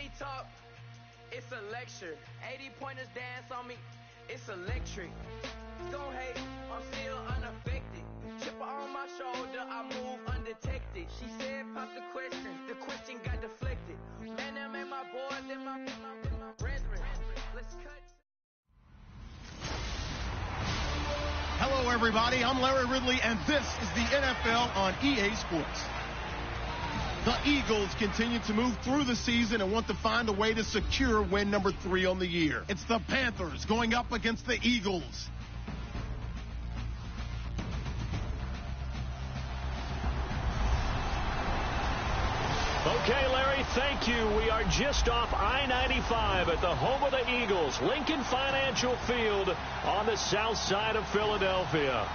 Money talk, it's a lecture. 80 pointers dance on me, it's electric. Don't hate, I'm still unaffected. Chipper on my shoulder, I move undetected. She said, pop the question got deflected. Man, them ain't my boys, them my brethren. Let's cut. Hello, everybody. I'm Larry Ridley, and this is the NFL on EA Sports. The Eagles continue to move through the season and want to find a way to secure win number 3 on the year. It's the Panthers going up against the Eagles. Okay, Larry, thank you. We are just off I-95 at the home of the Eagles, Lincoln Financial Field on the south side of Philadelphia.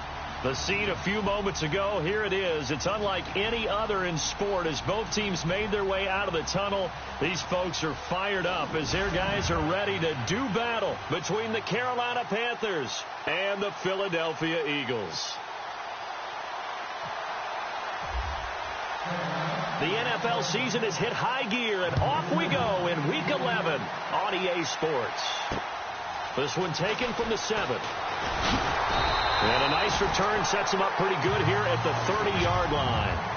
The scene a few moments ago, here it is. It's unlike any other in sport as both teams made their way out of the tunnel. These folks are fired up as their guys are ready to do battle between the Carolina Panthers and the Philadelphia Eagles. The NFL season has hit high gear, and off we go in Week 11 on EA Sports. This one taken from the 7. And a nice return sets him up pretty good here at the 30-yard line.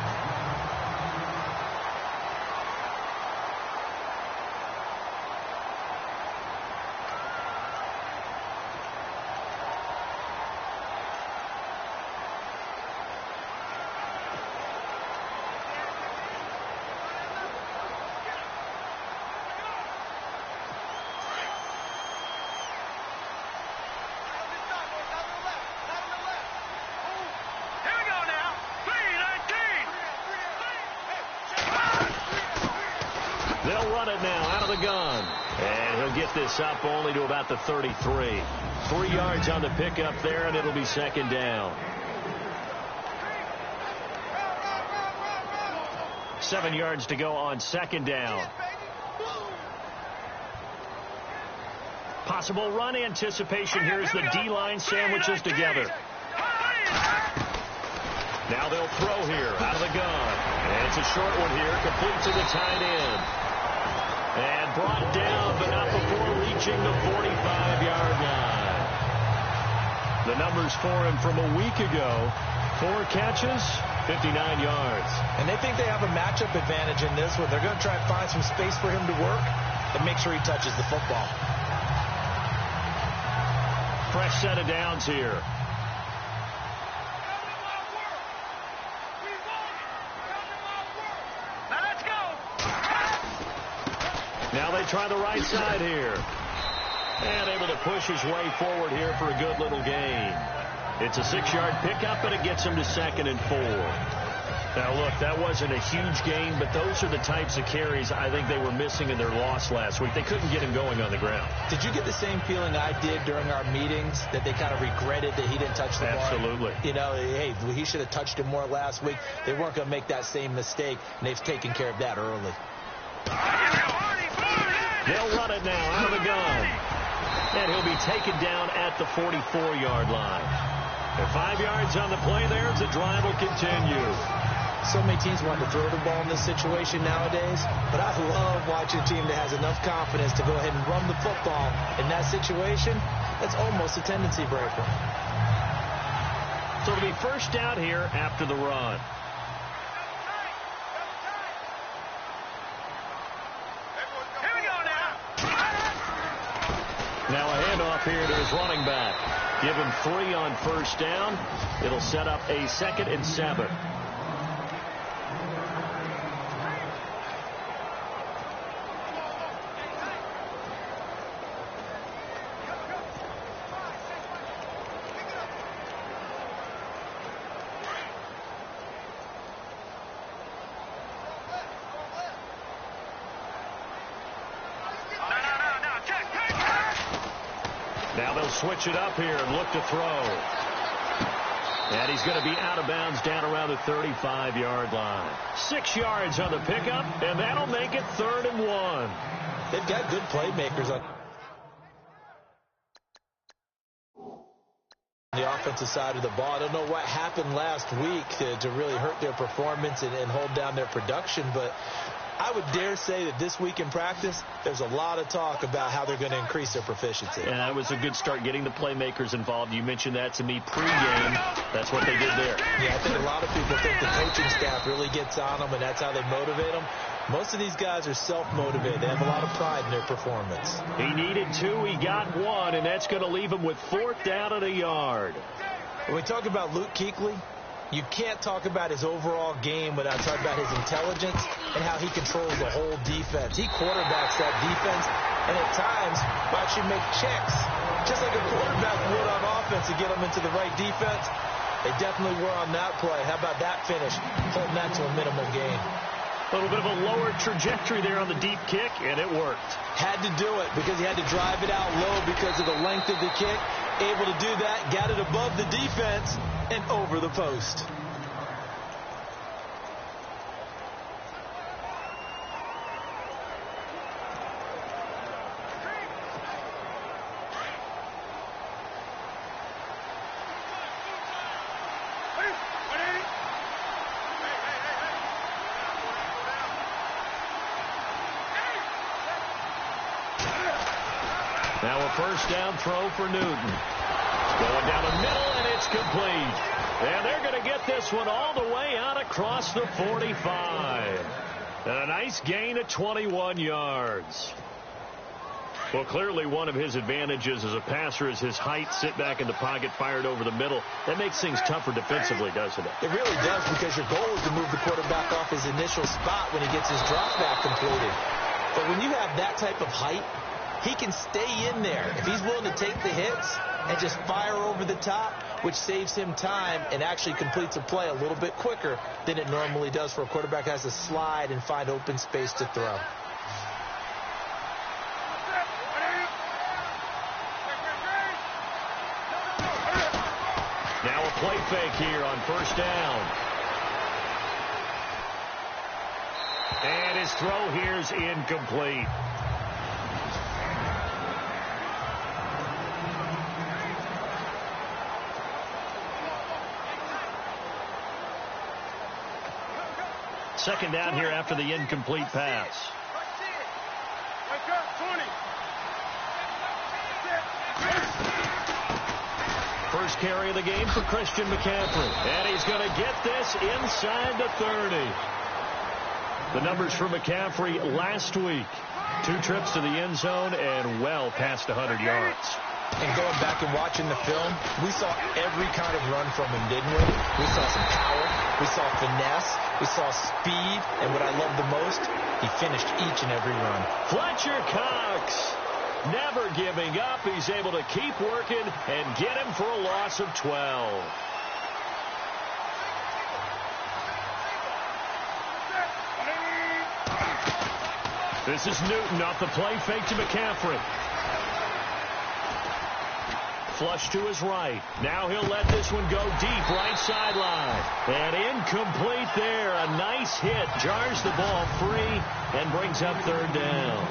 They'll run it now out of the gun. And he'll get this up only to about the 33. 3 yards on the pickup there, and it'll be second down. 7 yards to go on second down. Possible run anticipation here as the D-line sandwiches together. Now they'll throw here out of the gun. And it's a short one here, complete to the tight end. And brought down, but not before reaching the 45-yard line. The numbers for him from a week ago: 4 catches, 59 yards. And they think they have a matchup advantage in this one. They're going to try and find some space for him to work and make sure he touches the football. Fresh set of downs here. Now they try the right side here. And able to push his way forward here for a good little gain. It's a 6-yard pickup, but it gets him to 2nd and 4. Now, look, that wasn't a huge gain, but those are the types of carries I think they were missing in their loss last week. They couldn't get him going on the ground. Did you get the same feeling I did during our meetings, that they kind of regretted that he didn't touch the ball? Absolutely. You know, hey, he should have touched it more last week. They weren't going to make that same mistake, and they've taken care of that early. They'll run it now out of the gun. And he'll be taken down at the 44-yard line. And 5 yards on the play there as the drive will continue. So many teams want to throw the ball in this situation nowadays, but I love watching a team that has enough confidence to go ahead and run the football. In that situation, that's almost a tendency breaker. So it'll be first down here after the run. Now a handoff here to his running back. Give him 3 on first down. It'll set up a 2nd and 7. Now they'll switch it up here and look to throw. And he's going to be out of bounds down around the 35-yard line. 6 yards on the pickup, and that'll make it 3rd and 1. They've got good playmakers on the offensive side of the ball. I don't know what happened last week to really hurt their performance and hold down their production, but I would dare say that this week in practice, there's a lot of talk about how they're going to increase their proficiency. And that was a good start, getting the playmakers involved. You mentioned that to me pregame. That's what they did there. Yeah, I think a lot of people think the coaching staff really gets on them, and that's how they motivate them. Most of these guys are self-motivated. They have a lot of pride in their performance. He needed 2. He got 1, and that's going to leave him with 4th down and a yard. When we talk about Luke Kuechly, you can't talk about his overall game without talking about his intelligence and how he controls the whole defense. He quarterbacks that defense, and at times might actually make checks, just like a quarterback would on offense to get them into the right defense. They definitely were on that play. How about that finish? Holding that to a minimal gain. A little bit of a lower trajectory there on the deep kick, and it worked. Had to do it because he had to drive it out low because of the length of the kick. Able to do that, got it above the defense and over the post. Now a first down throw for Newton. Going down the middle, and it's complete. And they're going to get this one all the way out across the 45. And a nice gain of 21 yards. Well, clearly one of his advantages as a passer is his height. Sit back in the pocket, fired over the middle. That makes things tougher defensively, doesn't it? It really does, because your goal is to move the quarterback off his initial spot when he gets his drop back completed. But when you have that type of height, he can stay in there if he's willing to take the hits and just fire over the top, which saves him time and actually completes a play a little bit quicker than it normally does for a quarterback who has to slide and find open space to throw. Now a play fake here on first down. And his throw here's incomplete. Second down here after the incomplete pass. First carry of the game for Christian McCaffrey. And he's going to get this inside the 30. The numbers for McCaffrey last week. 2 trips to the end zone and well past 100 yards. And going back and watching the film, we saw every kind of run from him, didn't we? We saw some power. We saw finesse. We saw speed. And what I love the most, he finished each and every run. Fletcher Cox, never giving up. He's able to keep working and get him for a loss of 12. This is Newton off the play fake to McCaffrey. Flush to his right. Now he'll let this one go deep right sideline. And incomplete there. A nice hit. Jars the ball free and brings up third down.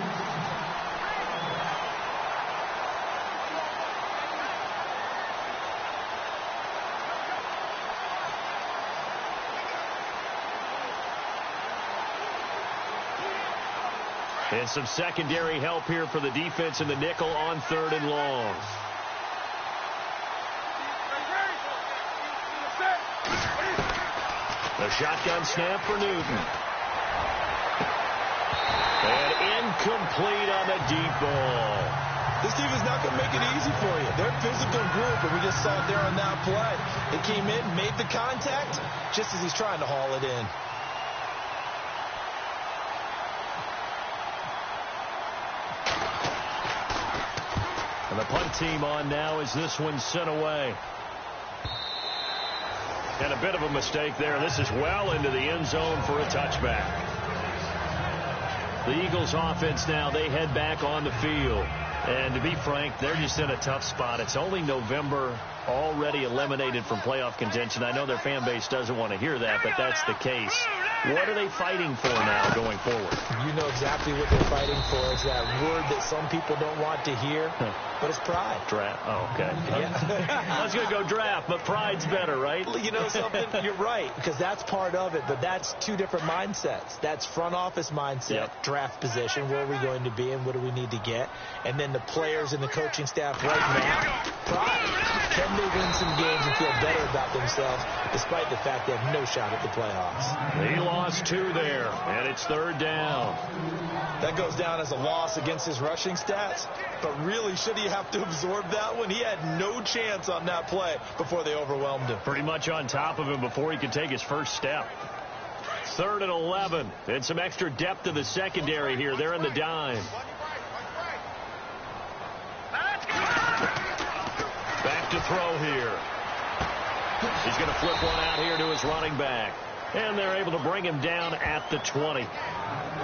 And some secondary help here for the defense in the nickel on 3rd and long. The shotgun snap for Newton. And incomplete on the deep ball. This team is not going to make it easy for you. They're a physical group, and we just saw it there on that play. They came in, made the contact, just as he's trying to haul it in. And the punt team on now as this one's sent away. And a bit of a mistake there. This is well into the end zone for a touchback. The Eagles offense now, they head back on the field. And to be frank, they're just in a tough spot. It's only November, already eliminated from playoff contention. I know their fan base doesn't want to hear that, but that's the case. What are they fighting for now going forward? You know exactly exactly what they're fighting for. It's that word that some people don't want to hear, but it's pride. Draft. Oh, okay. Yeah. I was going to go draft, but pride's better, right? You know something? You're right, because that's part of it, but that's two different mindsets. That's front office mindset, draft position, where are we going to be and what do we need to get? And then the players and the coaching staff right now, pride. Can they win some games and feel better about themselves despite the fact they have no shot at the playoffs? He lost 2 there, and it's 3rd down. That goes down as a loss against his rushing stats, but really, should he have to absorb that one? He had no chance on that play before they overwhelmed him. Pretty much on top of him before he could take his first step. 3rd and 11, and some extra depth to the secondary here. They're in the dime. Back to throw here. He's going to flip one out here to his running back. And they're able to bring him down at the 20.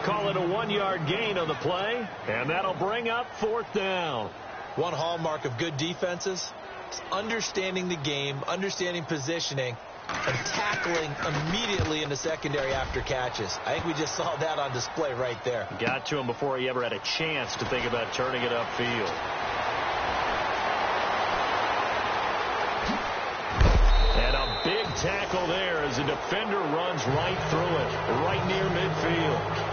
Call it a 1-yard gain on the play, and that'll bring up 4th down. One hallmark of good defenses is understanding the game, understanding positioning, and tackling immediately in the secondary after catches. I think we just saw that on display right there. Got to him before he ever had a chance to think about turning it upfield. And a big tackle there as the defender runs right through it, right near midfield.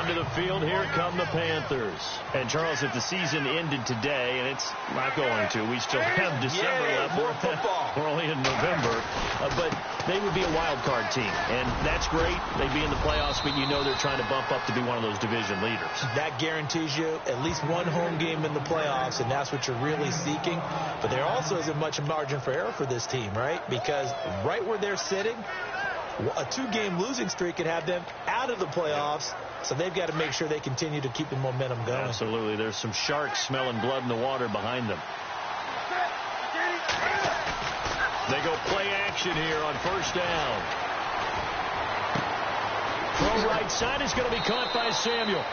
To the field, here come the Panthers. And Charles, if the season ended today, and it's not going to, we still have December left. More football. We're only in November, but they would be a wild card team, and that's great. They'd be in the playoffs, but you know they're trying to bump up to be one of those division leaders. That guarantees you at least one home game in the playoffs, and that's what you're really seeking. But there also isn't much margin for error for this team, right? Because right where they're sitting, a 2-game losing streak could have them out of the playoffs. So they've got to make sure they continue to keep the momentum going. Absolutely. There's some sharks smelling blood in the water behind them. They go play action here on 1st down. Throw right side is going to be caught by Samuel.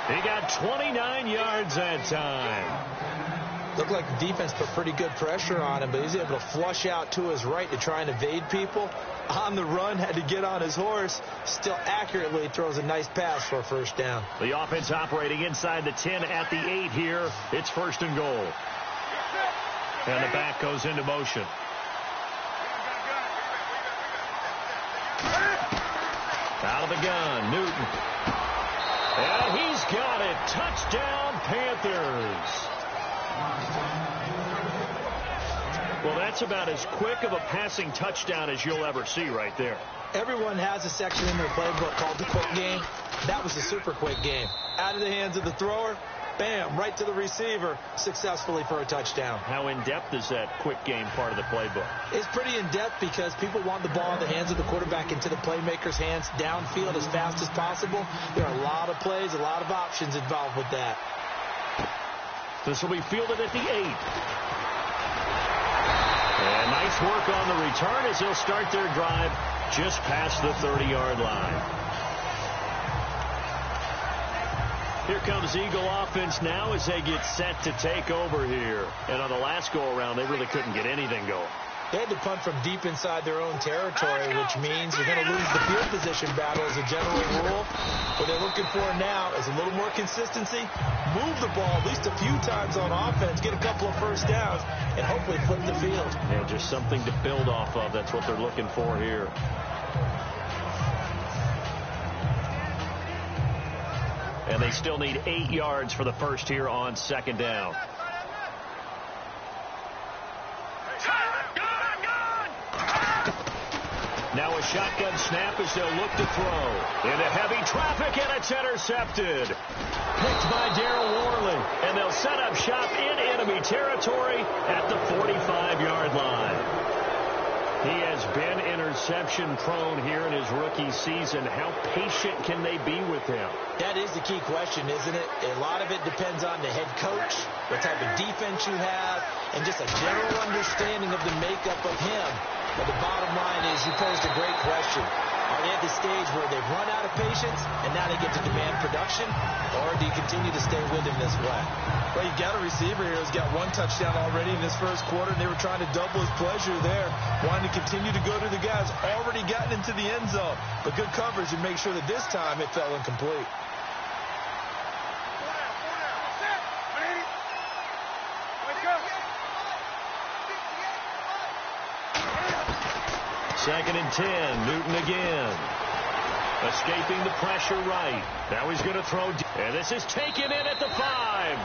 He got 29 yards that time. Looked like the defense put pretty good pressure on him, but he's able to flush out to his right to try and evade people. On the run, had to get on his horse. Still accurately throws a nice pass for a 1st down. The offense operating inside the 10 at the 8 here. It's 1st and goal. And the back goes into motion. Out of the gun, Newton. And he's got it. Touchdown, Panthers. Well, that's about as quick of a passing touchdown as you'll ever see right there. Everyone has a section in their playbook called the quick game. That was a super quick game. Out of the hands of the thrower, bam, right to the receiver, successfully for a touchdown. How in-depth is that quick game part of the playbook? It's pretty in-depth because people want the ball in the hands of the quarterback into the playmaker's hands downfield as fast as possible. There are a lot of plays, a lot of options involved with that. This will be fielded at the 8. And nice work on the return as they'll start their drive just past the 30-yard line. Here comes Eagle offense now as they get set to take over here. And on the last go-around, they really couldn't get anything going. They had to punt from deep inside their own territory, which means you're going to lose the field position battle as a general rule. What they're looking for now is a little more consistency, move the ball at least a few times on offense, get a couple of 1st downs, and hopefully flip the field. Yeah, just something to build off of. That's what they're looking for here. And they still need 8 yards for the first here on 2nd down. Now a shotgun snap as they'll look to throw. Into heavy traffic, and it's intercepted. Picked by Darryl Worley. And they'll set up shop in enemy territory at the 45-yard line. He has been interception-prone here in his rookie season. How patient can they be with him? That is the key question, isn't it? A lot of it depends on the head coach, what type of defense you have, and just a general understanding of the makeup of him. But the bottom line is you posed a great question. Are they at the stage where they've run out of patience and now they get to demand production? Or do you continue to stay with him this way? Well, you got a receiver here who's got 1 touchdown already in this first quarter, and they were trying to double his pleasure there, wanting to continue to go to the guys already gotten into the end zone. But good coverage and make sure that this time it fell incomplete. Second and 10, Newton again. Escaping the pressure right. Now he's going to throw. And this is taken in at the 5.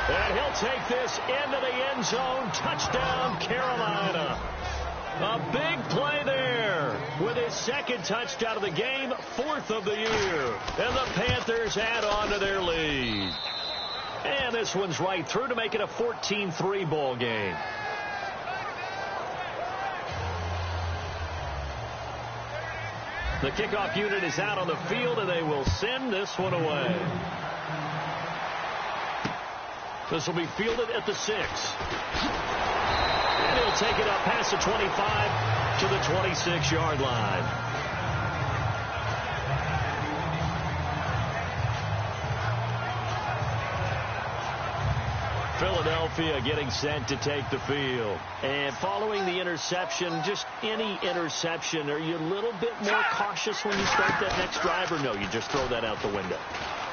And he'll take this into the end zone. Touchdown, Carolina. A big play there with his second touchdown of the game, 4th of the year. And the Panthers add on to their lead. And this one's right through to make it a 14-3 ball game. The kickoff unit is out on the field, and they will send this one away. This will be fielded at the 6. And he'll take it up past the 25 to the 26-yard line. Philadelphia getting set to take the field. And following the interception, just any interception, are you a little bit more cautious when you start that next drive, or no, you just throw that out the window?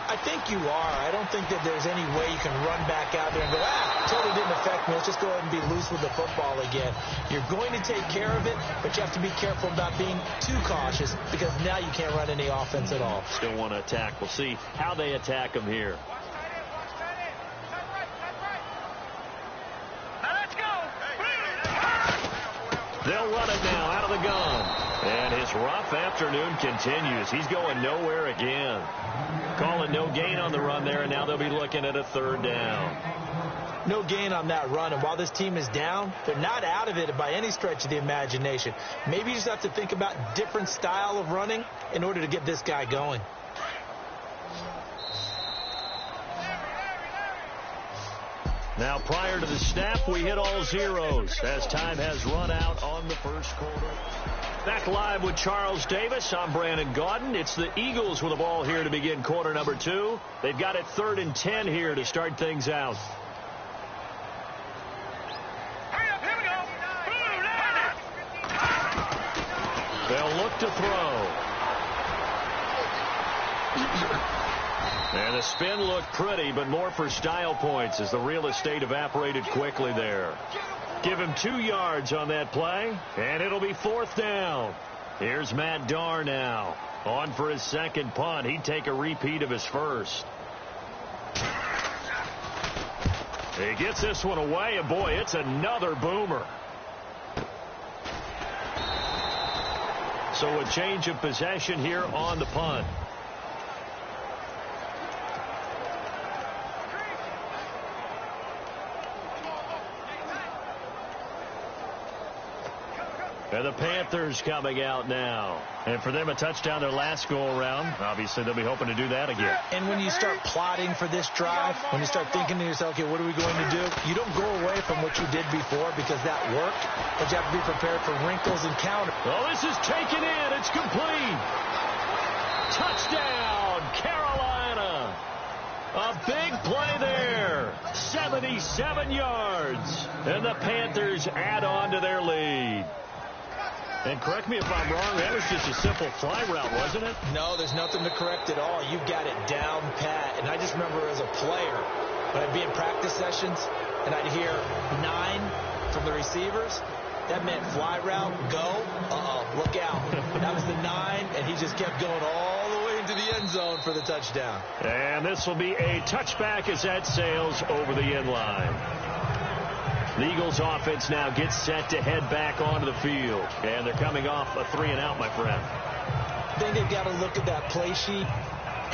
I think you are. I don't think that there's any way you can run back out there and go, totally didn't affect me. Let's just go ahead and be loose with the football again. You're going to take care of it, but you have to be careful about being too cautious because now you can't run any offense at all. Still want to attack. We'll see how they attack them here. They'll run it now out of the gun. And his rough afternoon continues. He's going nowhere again. Calling no gain on the run there, and now they'll be looking at a 3rd down. No gain on that run, and while this team is down, they're not out of it by any stretch of the imagination. Maybe you just have to think about different style of running in order to get this guy going. Now, prior to the snap, we hit all zeros as time has run out on the first quarter. Back live with Charles Davis. I'm Brandon Gaudin. It's the Eagles with the ball here to begin quarter number 2. They've got it 3rd and 10 here to start things out. They'll look to throw. And the spin looked pretty, but more for style points as the real estate evaporated quickly there. Give him 2 yards on that play, and it'll be 4th down. Here's Matt Darr now. On for his second punt. He'd take a repeat of his first. He gets this one away, and boy, it's another boomer. So a change of possession here on the punt. And the Panthers coming out now. And for them, a touchdown their last go-around. Obviously, they'll be hoping to do that again. And when you start plotting for this drive, when you start thinking to yourself, okay, what are we going to do? You don't go away from what you did before because that worked. But you have to be prepared for wrinkles and counters. Oh, this is taken in. It's complete. Touchdown, Carolina. A big play there. 77 yards. And the Panthers add on to their lead. And correct me if I'm wrong, that was just a simple fly route, wasn't it? No, there's nothing to correct at all. You've got it down pat. And I just remember as a player, when I'd be in practice sessions, and I'd hear 9 from the receivers, that meant fly route, go, look out. That was the 9, and he just kept going all the way into the end zone for the touchdown. And this will be a touchback as that sails over the end line. The Eagles offense now gets set to head back onto the field. And they're coming off a 3-and-out, my friend. I think they've got to look at that play sheet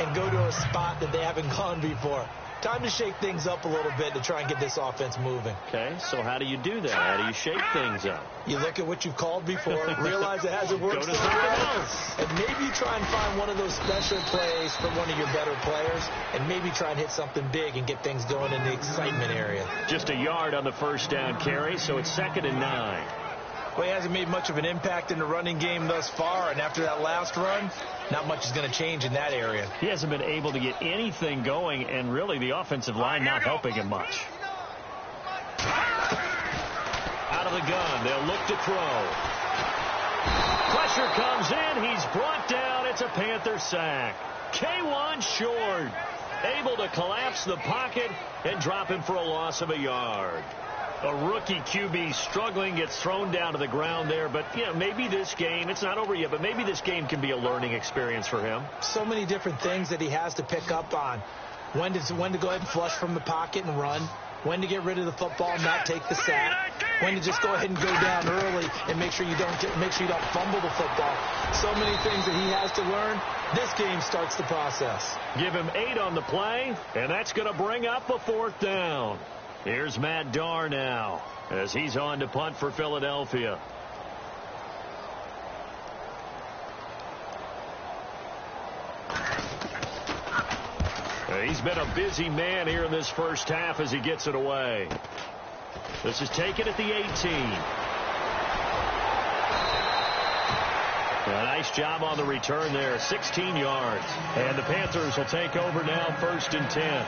and go to a spot that they haven't gone before. Time to shake things up a little bit to try and get this offense moving. Okay, so how do you do that? How do you shake things up? You look at what you've called before, realize it hasn't worked so well, and maybe you try and find one of those special plays from one of your better players, and maybe try and hit something big and get things going in the excitement area. Just a yard on the first down carry, so it's 2nd and 9. Well, he hasn't made much of an impact in the running game thus far, and after that last run, not much is going to change in that area. He hasn't been able to get anything going, and really the offensive line not helping him much. Out of the gun, they'll look to throw. Pressure comes in, he's brought down, it's a Panther sack. K1 Short able to collapse the pocket and drop him for a loss of a yard. A rookie QB struggling, gets thrown down to the ground there. But, maybe this game, it's not over yet, but maybe this game can be a learning experience for him. So many different things that he has to pick up on. When to go ahead and flush from the pocket and run. When to get rid of the football and not take the sack. When to just go ahead and go down early and make sure you don't fumble the football. So many things that he has to learn. This game starts the process. Give him 8 on the play, and that's going to bring up a 4th down. Here's Matt Darr now as he's on to punt for Philadelphia. He's been a busy man here in this first half as he gets it away. This is taken at the 18. A nice job on the return there, 16 yards. And the Panthers will take over now, 1st and 10.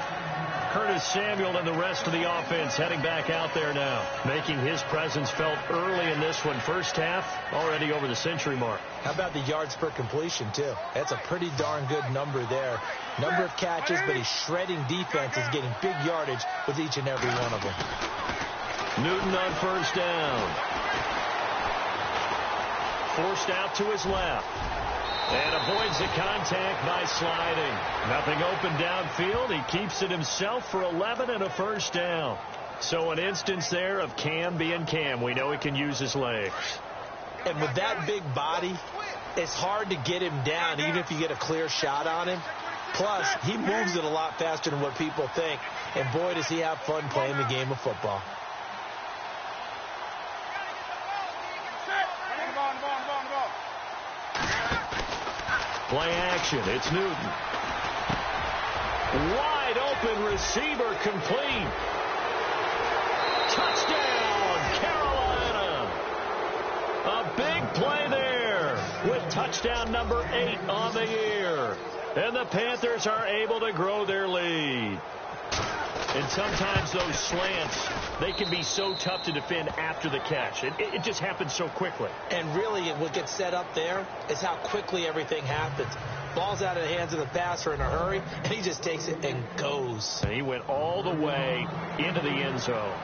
Curtis Samuel and the rest of the offense heading back out there now, making his presence felt early in this one. First half, already over the century mark. How about the yards per completion, too? That's a pretty darn good number there. Number of catches, but he's shredding defenses, getting big yardage with each and every one of them. Newton on 1st down. Forced out to his left. And avoids the contact by sliding. Nothing open downfield. He keeps it himself for 11 and a 1st down. So an instance there of Cam being Cam. We know he can use his legs. And with that big body, it's hard to get him down even if you get a clear shot on him. Plus, he moves it a lot faster than what people think. And boy, does he have fun playing the game of football. Play action. It's Newton. Wide open receiver complete. Touchdown, Carolina. A big play there with touchdown number 8 on the year. And the Panthers are able to grow their lead. And sometimes those slants, they can be so tough to defend after the catch. It just happens so quickly. And really, what gets set up there is how quickly everything happens. Ball's out of the hands of the passer in a hurry, and he just takes it and goes. And he went all the way into the end zone.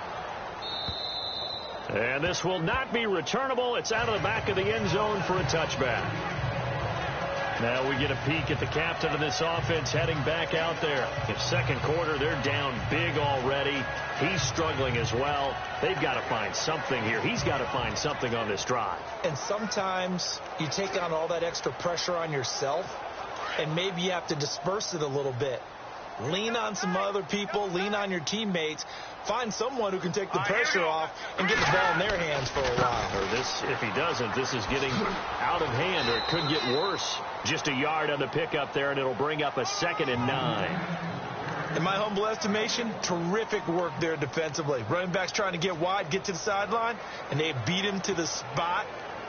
And this will not be returnable. It's out of the back of the end zone for a touchback. Now we get a peek at the captain of this offense heading back out there. In second quarter, they're down big already. He's struggling as well. They've got to find something here. He's got to find something on this drive. And sometimes you take on all that extra pressure on yourself, and maybe you have to disperse it a little bit. Lean on some other people. Lean on your teammates. Find someone who can take the pressure off and get the ball in their hands for a while. Or this, if he doesn't, this is getting out of hand, or it could get worse. Just a yard on the pickup there, and it'll bring up a 2nd and 9. In my humble estimation, terrific work there defensively. Running backs trying to get wide, get to the sideline, and they beat him to the spot,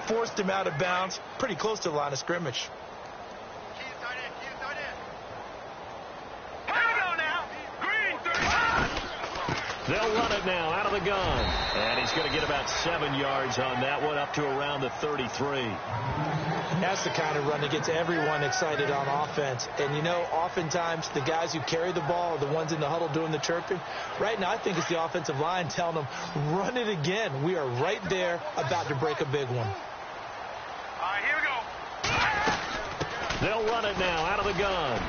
forced him out of bounds, pretty close to the line of scrimmage. They'll run it now out of the gun. And he's going to get about 7 yards on that one, up to around the 33. That's the kind of run that gets everyone excited on offense. And, oftentimes the guys who carry the ball are the ones in the huddle doing the chirping. Right now, I think it's the offensive line telling them, run it again. We are right there about to break a big one. All right, here we go. They'll run it now out of the gun.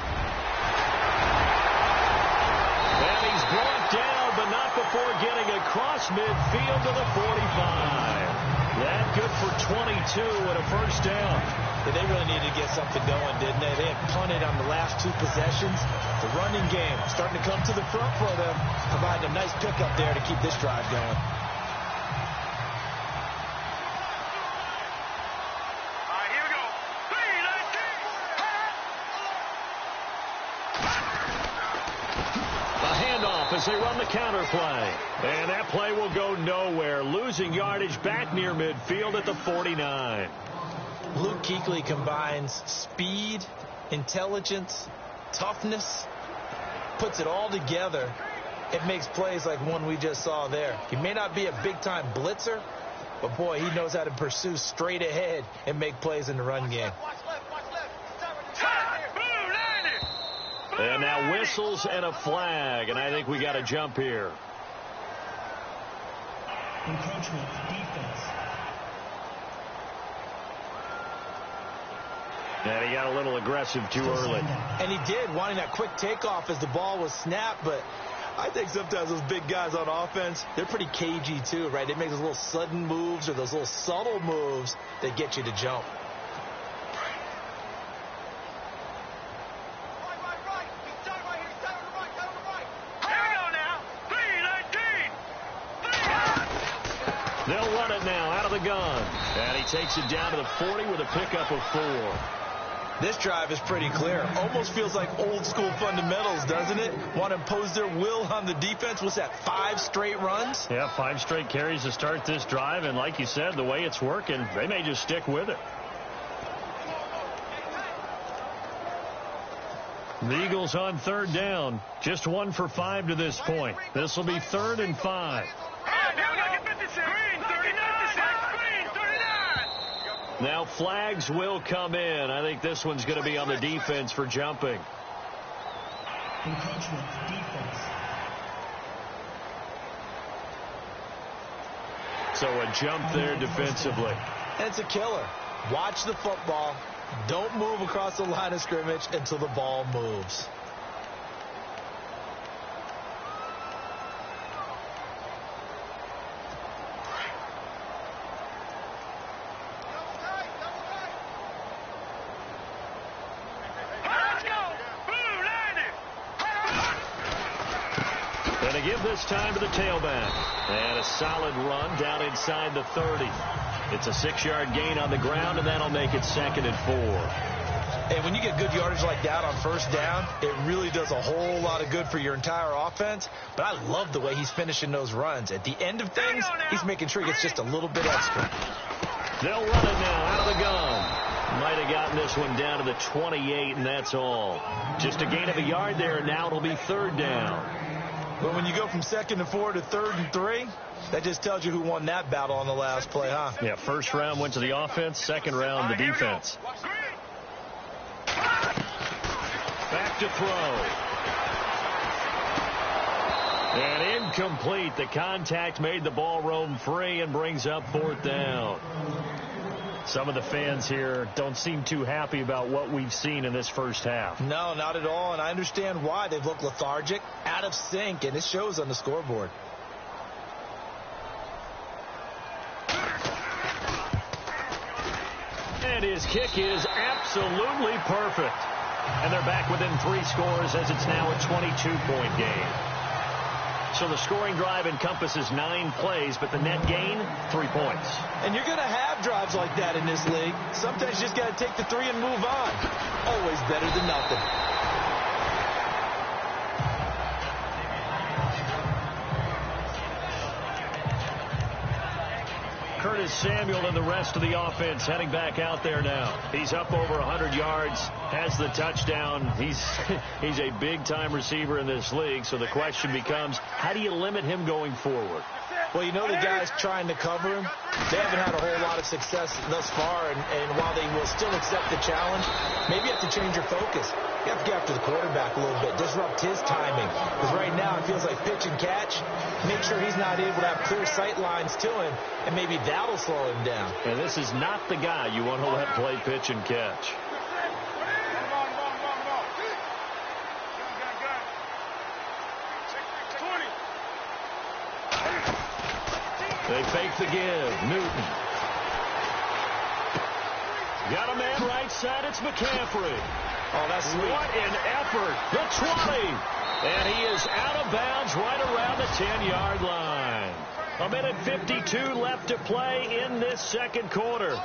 And he's brought down, but not before getting across midfield to the 45. That good for 22 and a 1st down. Yeah, they really needed to get something going, didn't they? They had punted on the last 2 possessions. The running game starting to come to the front for them, providing a nice pickup there to keep this drive going. as they run the counter play. And that play will go nowhere, losing yardage back near midfield at the 49. Luke Kuechly combines speed, intelligence, toughness, puts it all together. It makes plays like one we just saw there. He may not be a big-time blitzer, but, boy, he knows how to pursue straight ahead and make plays in the run game. And now whistles and a flag, and I think we got a jump here. Encroachment defense. And he got a little aggressive too early. And he did, wanting that quick takeoff as the ball was snapped, but I think sometimes those big guys on offense, they're pretty cagey too, right? They make those little sudden moves or those little subtle moves that get you to jump. They'll run it now out of the gun. And he takes it down to the 40 with a pickup of 4. This drive is pretty clear. Almost feels like old school fundamentals, doesn't it? Want to impose their will on the defense. What's that, 5 straight runs? Yeah, 5 straight carries to start this drive. And like you said, the way it's working, they may just stick with it. The Eagles on 3rd down. Just 1 for 5 to this point. This will be 3rd and 5. Now flags will come in. I think this one's going to be on the defense for jumping. Encroachment defense. So a jump there defensively. It's a killer. Watch the football. Don't move across the line of scrimmage until the ball moves. And to give this time to the tailback. And a solid run down inside the 30. It's a 6-yard gain on the ground, and that'll make it 2nd and 4. And when you get good yardage like that on 1st down, it really does a whole lot of good for your entire offense. But I love the way he's finishing those runs. At the end of things, he's making sure he gets just a little bit extra. They'll run it now out of the gun. Might have gotten this one down to the 28, and that's all. Just a gain of a yard there, and now it'll be 3rd down. But when you go from 2nd and 4 to 3rd and 3, that just tells you who won that battle on the last play, huh? Yeah, 1st round went to the offense, 2nd round the defense. Back to throw. And incomplete. The contact made the ball roam free and brings up 4th down. Some of the fans here don't seem too happy about what we've seen in this first half. No, not at all, and I understand why. They've looked lethargic, out of sync, and it shows on the scoreboard. And his kick is absolutely perfect. And they're back within 3 scores as it's now a 22-point game. So the scoring drive encompasses 9 plays, but the net gain, 3 points. And you're going to have drives like that in this league. Sometimes you just got to take the 3 and move on. Always better than nothing. Curtis Samuel and the rest of the offense heading back out there now. He's up over 100 yards, has the touchdown. He's a big-time receiver in this league, so the question becomes, how do you limit him going forward? Well, you know the guys trying to cover him, they haven't had a whole lot of success thus far, and while they will still accept the challenge, maybe you have to change your focus. You have to get after the quarterback a little bit, disrupt his timing, because right now it feels like pitch and catch. Make sure he's not able to have clear sight lines to him, and maybe that'll slow him down. And this is not the guy you want to let play pitch and catch. They fake the give. Newton. Got a man right side. It's McCaffrey. Oh, that's sweet. What an effort. The 20. And he is out of bounds right around the 10-yard line. 1:52 left to play in this 2nd quarter.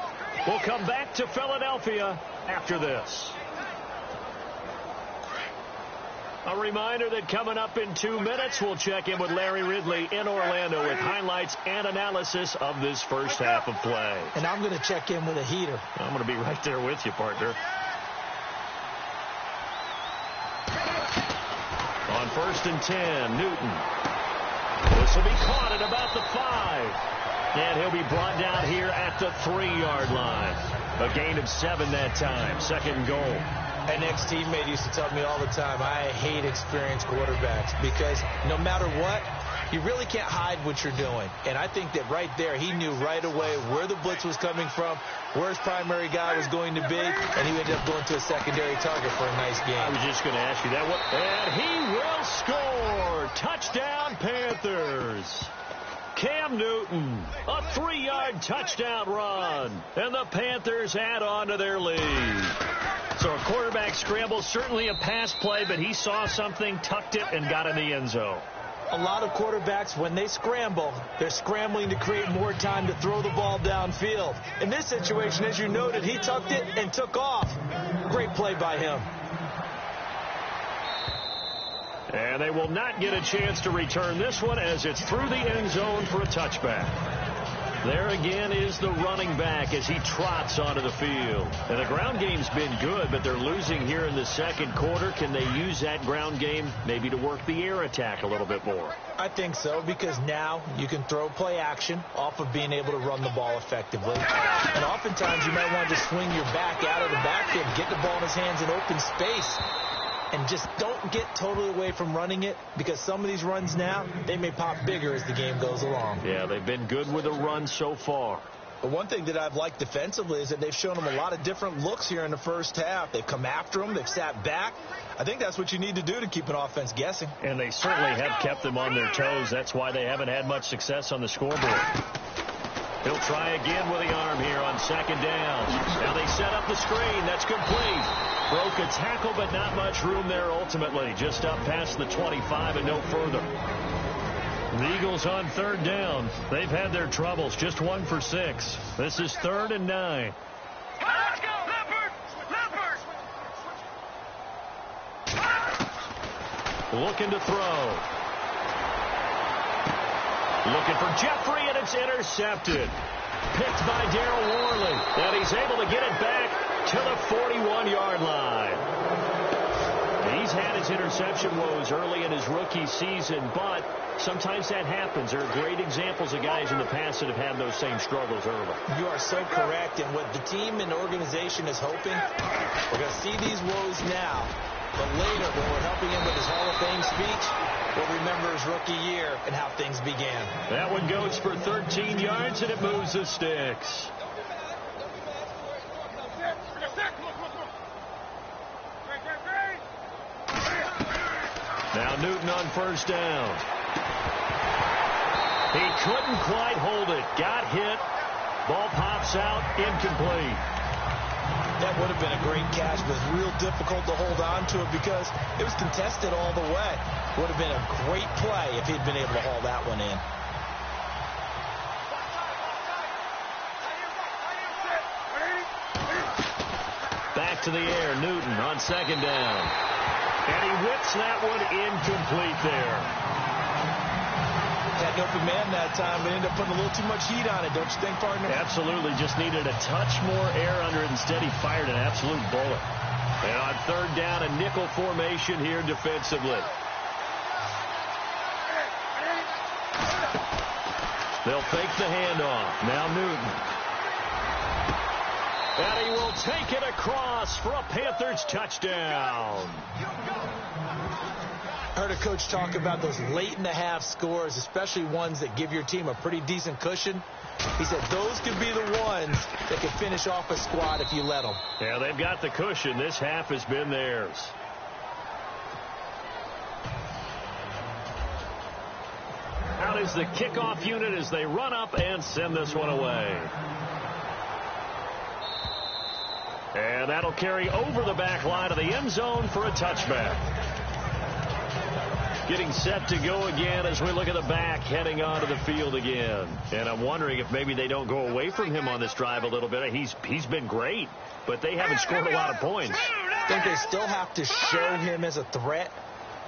We'll come back to Philadelphia after this. A reminder that coming up in 2 minutes, we'll check in with Larry Ridley in Orlando with highlights and analysis of this first half of play. And I'm going to check in with a heater. I'm going to be right there with you, partner. On 1st and 10, Newton. This will be caught at about the 5. And he'll be brought down here at the 3-yard line. A gain of 7 that time. Second and goal. An ex-teammate used to tell me all the time, I hate experienced quarterbacks because no matter what, you really can't hide what you're doing. And I think that right there, he knew right away where the blitz was coming from, where his primary guy was going to be, and he ended up going to a secondary target for a nice game. I was just going to ask you that. And he will score. Touchdown, Panthers. Cam Newton, a 3-yard touchdown run. And the Panthers add on to their lead. So a quarterback scramble, certainly a pass play, but he saw something, tucked it, and got in the end zone. A lot of quarterbacks, when they scramble, they're scrambling to create more time to throw the ball downfield. In this situation, as you noted, he tucked it and took off. Great play by him. And they will not get a chance to return this one as it's through the end zone for a touchback. There again is the running back as he trots onto the field. And the ground game's been good, but they're losing here in the second quarter. Can they use that ground game maybe to work the air attack a little bit more? I think so, because now you can throw play action off of being able to run the ball effectively. And oftentimes you might want to just swing your back out of the backfield, get the ball in his hands in open space. And just don't get totally away from running it, because some of these runs now, they may pop bigger as the game goes along. Yeah, they've been good with the run so far. But one thing that I've liked defensively is that they've shown them a lot of different looks here in the first half. They've come after them. They've sat back. I think that's what you need to do to keep an offense guessing. And they certainly have kept them on their toes. That's why they haven't had much success on the scoreboard. He'll try again with the arm here on second down. Now they set up the screen. That's complete. Broke a tackle, but not much room there ultimately. Just up past the 25 and no further. The Eagles on third down. They've had their troubles. Just 1 for 6. This is 3rd and 9. Let's go, Leopard! Leopard! Looking to throw. Looking for Jeffrey, and it's intercepted. Picked by Daryl Worley. And he's able to get it back to the 41-yard line. He's had his interception woes early in his rookie season, but sometimes that happens. There are great examples of guys in the past that have had those same struggles early. You are so correct, and what the team and organization is hoping, we're going to see these woes now, but later when we're helping him with his Hall of Fame speech, we'll remember his rookie year and how things began. That one goes for 13 yards, and it moves the sticks. Now Newton on first down. He couldn't quite hold it. Got hit. Ball pops out. Incomplete. That would have been a great catch, but it's real difficult to hold on to it because it was contested all the way. Would have been a great play if he'd been able to haul that one in. Back to the air. Newton on second down. And he whips that one incomplete there. Had an open man that time, but ended up putting a little too much heat on it, don't you think, partner? Absolutely. Just needed a touch more air under it. Instead, he fired an absolute bullet. And on third down, a nickel formation here defensively. They'll fake the handoff. Now Newton. And he will take it across for a Panthers touchdown. I heard a coach talk about those late-in-the-half scores, especially ones that give your team a pretty decent cushion. He said those could be the ones that could finish off a squad if you let them. Yeah, they've got the cushion. This half has been theirs. Out is the kickoff unit as they run up and send this one away. And that'll carry over the back line of the end zone for a touchback. Getting set to go again as we look at the back heading onto the field again. And I'm wondering if maybe they don't go away from him on this drive a little bit. He's been great, but they haven't scored a lot of points. I think they still have to show him as a threat.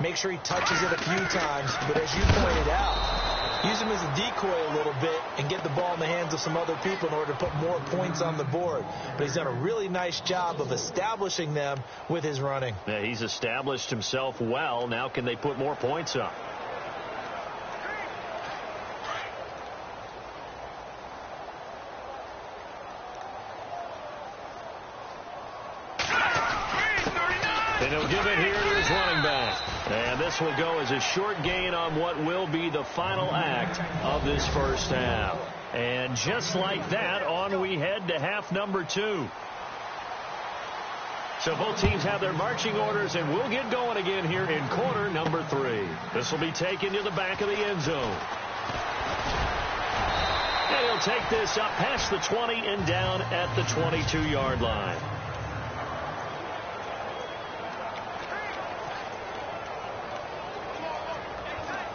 make sure he touches it a few times. But as you pointed out, use him as a decoy a little bit and get the ball in the hands of some other people in order to put more points on the board. But he's done a really nice job of establishing them with his running. Yeah, he's established himself well. Now can they put more points up? And he'll give it here to his running back. And this will go as a short gain on what will be the final act of this first half. And just like that, on we head to half number 2. So both teams have their marching orders, and we'll get going again here in quarter number 3. This will be taken to the back of the end zone. And he'll take this up past the 20 and down at the 22-yard line.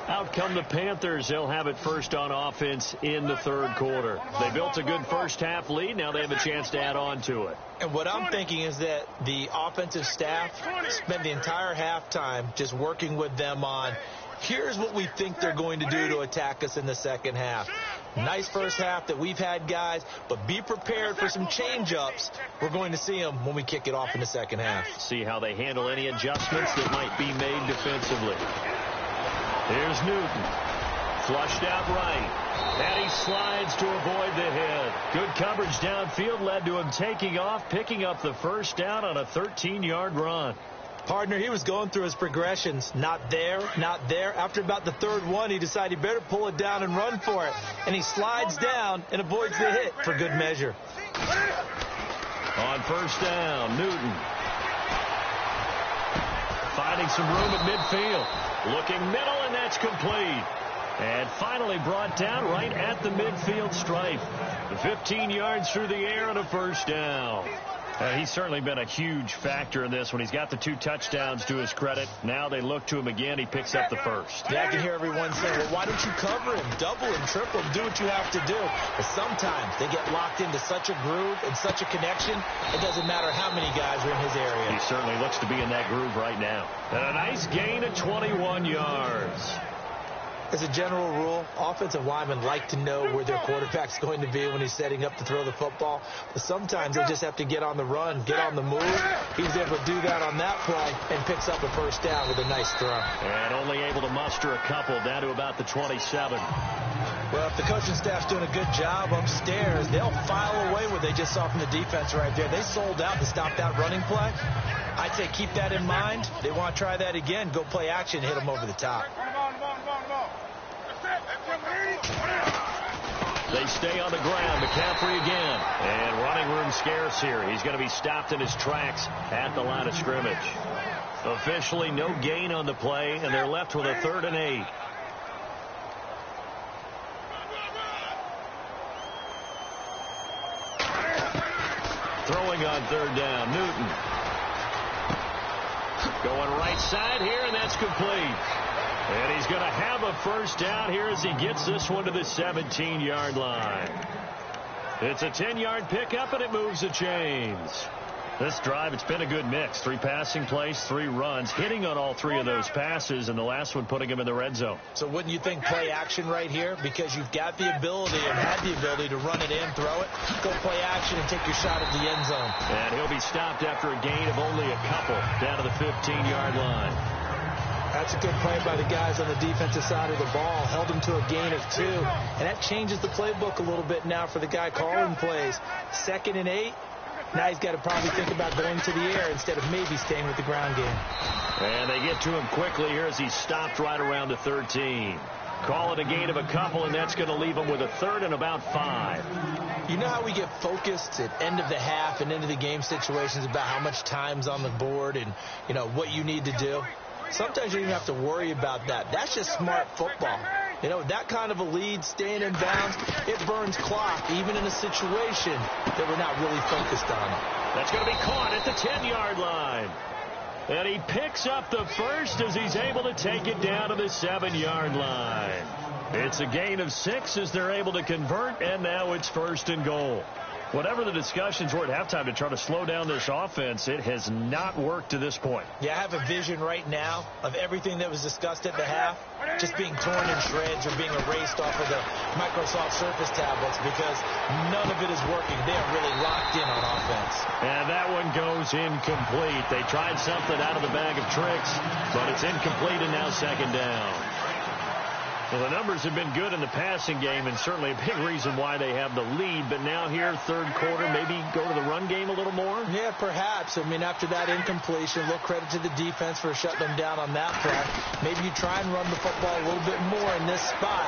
Out come the Panthers. They'll have it first on offense in the third quarter. They built a good first half lead. Now they have a chance to add on to it. And what I'm thinking is that the offensive staff spent the entire halftime just working with them on, here's what we think they're going to do to attack us in the second half. Nice first half that we've had, guys, but be prepared for some change-ups. We're going to see them when we kick it off in the second half. See how they handle any adjustments that might be made defensively. Here's Newton. Flushed out right. And he slides to avoid the hit. Good coverage downfield led to him taking off, picking up the first down on a 13-yard run. Partner, he was going through his progressions. Not there, not there. After about the third one, he decided he better pull it down and run for it. And he slides down and avoids the hit for good measure. On first down, Newton. Finding some room at midfield. Looking middle, and that's complete. And finally brought down right at the midfield stripe. 15 yards through the air and a first down. He's certainly been a huge factor in this when he's got the 2 touchdowns to his credit. Now they look to him again. He picks up the first. Yeah, I can hear everyone saying, well, why don't you cover him? Double him, triple him, do what you have to do. But sometimes they get locked into such a groove and such a connection, it doesn't matter how many guys are in his area. He certainly looks to be in that groove right now. And a nice gain of 21 yards. As a general rule, offensive linemen like to know where their quarterback's going to be when he's setting up to throw the football. But sometimes they just have to get on the run, get on the move. He was able to do that on that play and picks up a first down with a nice throw. And only able to muster a couple down to about the 27. Well, if the coaching staff's doing a good job upstairs, they'll file away what they just saw from the defense right there. They sold out to stop that running play. I'd say keep that in mind. They want to try that again. Go play action, hit them over the top. They stay on the ground. McCaffrey again. And running room scarce here. He's going to be stopped in his tracks at the line of scrimmage. Officially no gain on the play, and they're left with a 3rd and 8. Throwing on 3rd down, Newton. Going right side here, and that's complete. And he's going to have a first down here as he gets this one to the 17-yard line. It's a 10-yard pickup, and it moves the chains. This drive, it's been a good mix. 3 passing plays, 3 runs, hitting on all 3 of those passes, and the last one putting him in the red zone. So wouldn't you think play action right here? Because you've got the ability and had the ability to run it in, throw it, go play action and take your shot at the end zone. And he'll be stopped after a gain of only a couple down to the 15-yard line. That's a good play by the guys on the defensive side of the ball. Held him to a gain of 2. And that changes the playbook a little bit now for the guy calling plays. 2nd and 8. Now he's got to probably think about going to the air instead of maybe staying with the ground game. And they get to him quickly here as he's stopped right around the 13. Call it a gain of a couple, and that's going to leave him with a 3rd and about 5. You know how we get focused at end of the half and into the game situations about how much time's on the board and, you know, what you need to do? Sometimes you don't even have to worry about that. That's just smart football. You know, that kind of a lead, staying in bounds, it burns clock, even in a situation that we're not really focused on. That's going to be caught at the 10-yard line. And he picks up the first as he's able to take it down to the 7-yard line. It's a gain of 6 as they're able to convert, and now it's 1st and goal. Whatever the discussions were at halftime to try to slow down this offense, it has not worked to this point. Yeah, I have a vision right now of everything that was discussed at the half just being torn in shreds or being erased off of the Microsoft Surface tablets because none of it is working. They are really locked in on offense. And that one goes incomplete. They tried something out of the bag of tricks, but it's incomplete and now second down. Well, the numbers have been good in the passing game and certainly a big reason why they have the lead. But now here, third quarter, maybe go to the run game a little more? Yeah, perhaps. I mean, after that incompletion, a little credit to the defense for shutting them down on that play. Maybe you try and run the football a little bit more in this spot.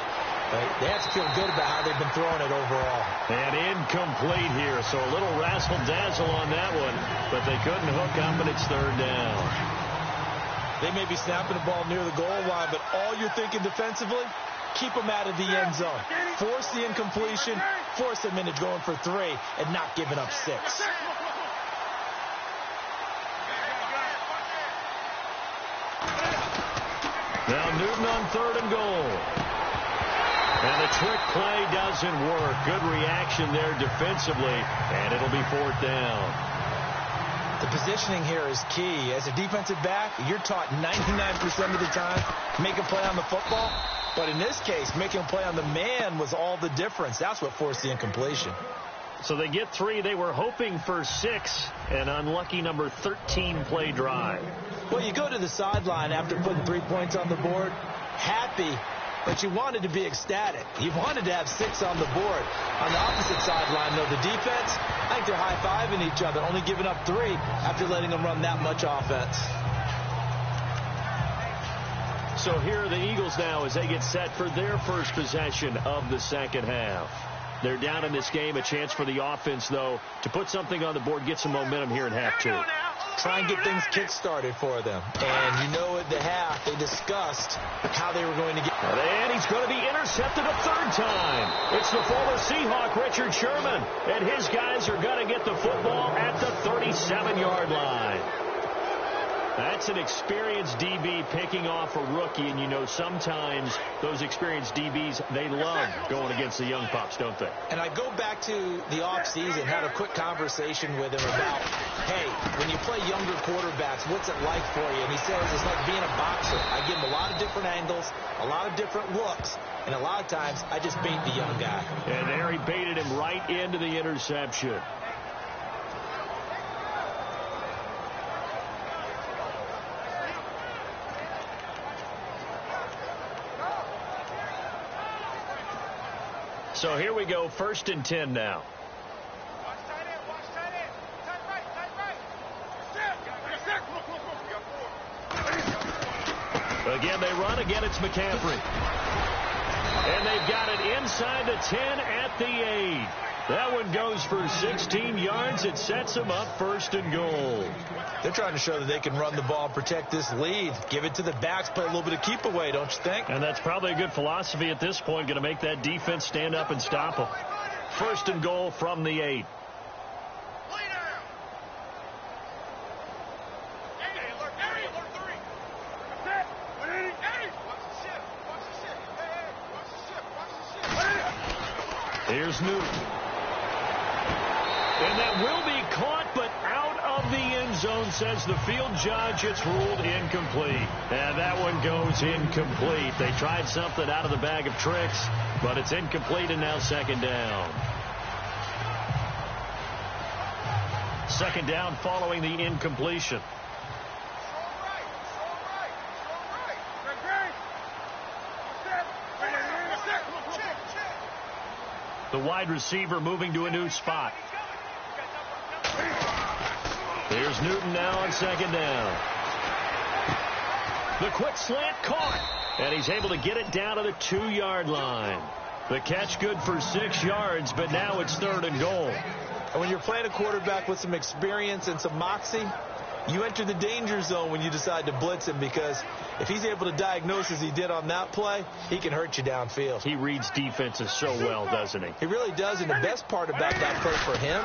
But they have to feel good about how they've been throwing it overall. And incomplete here, so a little razzle-dazzle on that one. But they couldn't hook up, and it's third down. They may be snapping the ball near the goal line, but all you're thinking defensively, keep them out of the end zone. Force the incompletion, force them into going for 3, and not giving up 6. Now Newton on third and goal. And the trick play doesn't work. Good reaction there defensively, and it'll be fourth down. The positioning here is key. As a defensive back, you're taught 99% of the time, make a play on the football. But in this case, making a play on the man was all the difference. That's what forced the incompletion. So they get 3. They were hoping for 6. An unlucky number 13 play drive. Well, you go to the sideline after putting 3 points on the board, happy, but you wanted to be ecstatic. You wanted to have 6 on the board. On the opposite sideline, though, the defense, I think they're high-fiving each other, only giving up 3 after letting them run that much offense. So here are the Eagles now as they get set for their first possession of the second half. They're down in this game. A chance for the offense, though, to put something on the board, get some momentum here in half 2. Try and get things kick-started for them. And you know at the half, they discussed how they were going to get... And he's going to be intercepted a third time. It's the former Seahawk, Richard Sherman. And his guys are going to get the football at the 37-yard line. That's an experienced DB picking off a rookie, and you know sometimes those experienced DBs, they love going against the young pups, don't they? And I go back to the offseason, had a quick conversation with him about, hey, when you play younger quarterbacks, what's it like for you? And he says it's like being a boxer. I give him a lot of different angles, a lot of different looks, and a lot of times I just bait the young guy. And there he baited him right into the interception. So here we go, 1st and 10 now. Again, they run. Again, it's McCaffrey. And they've got it inside the 10 at the 8. That one goes for 16 yards. It sets them up 1st and goal. They're trying to show that they can run the ball, protect this lead, give it to the backs, play a little bit of keep away, don't you think? And that's probably a good philosophy at this point, going to make that defense stand up and stop them. 1st and goal from the 8. Here's Newton. And that will be caught, but out of the end zone, says the field judge. It's ruled incomplete. And that one goes incomplete. They tried something out of the bag of tricks, but it's incomplete, and now second down. Second down following the incompletion. The wide receiver moving to a new spot. Here's Newton now on second down. The quick slant caught, and he's able to get it down to the 2-yard line. The catch good for 6 yards, but now it's 3rd and goal. And when you're playing a quarterback with some experience and some moxie, you enter the danger zone when you decide to blitz him, because if he's able to diagnose as he did on that play, he can hurt you downfield. He reads defenses so well, doesn't he? He really does, and the best part about that play for him,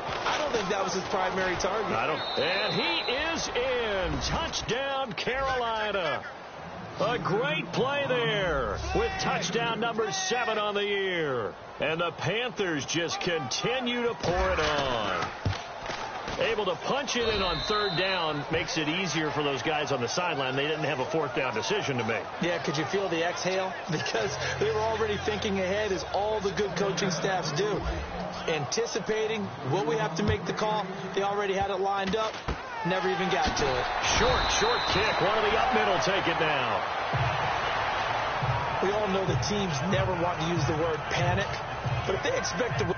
I don't think that was his primary target. And he is in. Touchdown, Carolina. A great play there with touchdown number 7 on the year. And the Panthers just continue to pour it on. Able to punch it in on 3rd down makes it easier for those guys on the sideline. They didn't have a 4th down decision to make. Yeah, could you feel the exhale? Because they were already thinking ahead, as all the good coaching staffs do. Anticipating what we have to make the call. They already had it lined up. Never even got to it. Short kick. One of the up middle take it now. We all know the teams never want to use the word panic, but if they expect to...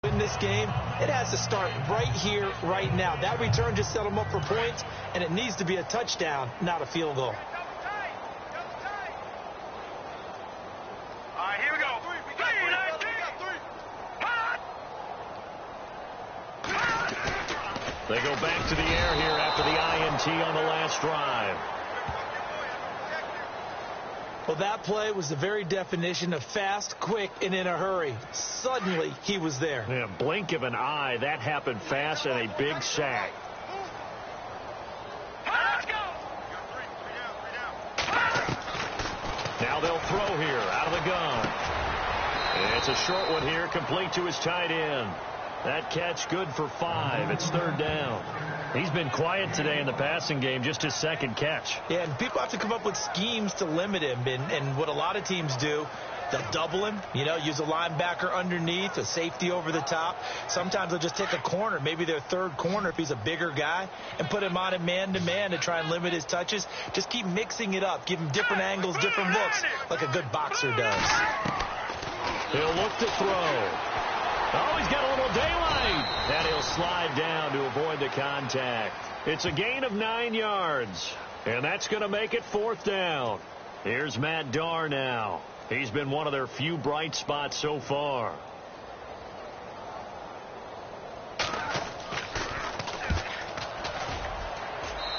in this game, it has to start right here, right now. That return just set them up for points, and it needs to be a touchdown, not a field goal. All right, here we go. They go back to the air here after the INT on the last drive. Well, that play was the very definition of fast, quick, and in a hurry. Suddenly, he was there. Yeah, blink of an eye. That happened fast and a big sack. Let's go. Now they'll throw here out of the gun. It's a short one here, complete to his tight end. That catch good for 5. It's 3rd down. He's been quiet today in the passing game, just his 2nd catch. Yeah, and people have to come up with schemes to limit him. And what a lot of teams do, they'll double him, use a linebacker underneath, a safety over the top. Sometimes they'll just take a corner, maybe their 3rd corner if he's a bigger guy, and put him on a man-to-man to try and limit his touches. Just keep mixing it up, give him different angles, different looks, like a good boxer does. He'll look to throw. Oh, he's got a little daylight. And he'll slide down to avoid the contact. It's a gain of 9 yards. And that's going to make it 4th down. Here's Matt Darr now. He's been one of their few bright spots so far.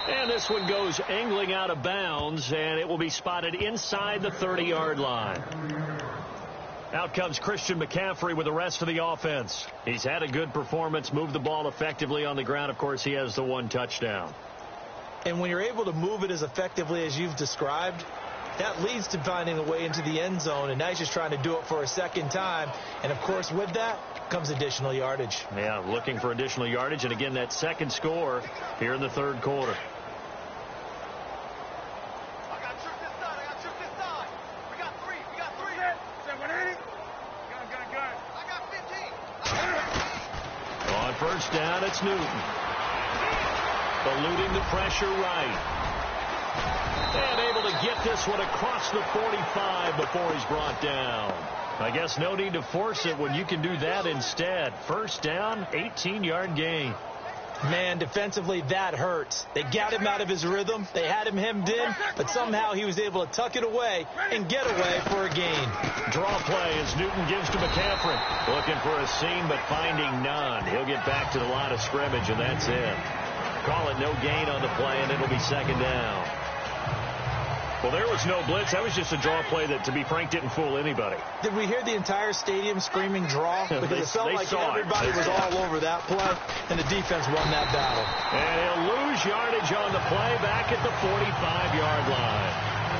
And this one goes angling out of bounds, and it will be spotted inside the 30-yard line. Out comes Christian McCaffrey with the rest of the offense. He's had a good performance, moved the ball effectively on the ground. Of course, he has the 1 touchdown. And when you're able to move it as effectively as you've described, that leads to finding a way into the end zone. And now he's just trying to do it for a 2nd time. And, of course, with that comes additional yardage. Yeah, looking for additional yardage. And, again, that 2nd score here in the 3rd quarter. First down, it's Newton. Eluding the pressure right. And able to get this one across the 45 before he's brought down. I guess no need to force it when you can do that instead. First down, 18-yard gain. Man, defensively, that hurts. They got him out of his rhythm. They had him hemmed in, but somehow he was able to tuck it away and get away for a gain. Draw play as Newton gives to McCaffrey. Looking for a seam, but finding none. He'll get back to the line of scrimmage, and that's it. Call it no gain on the play, and it'll be 2nd down. Well, there was no blitz. That was just a draw play that, to be frank, didn't fool anybody. Did we hear the entire stadium screaming draw? Because it felt like everybody was all over that play, and the defense won that battle. And he'll lose yardage on the play back at the 45-yard line.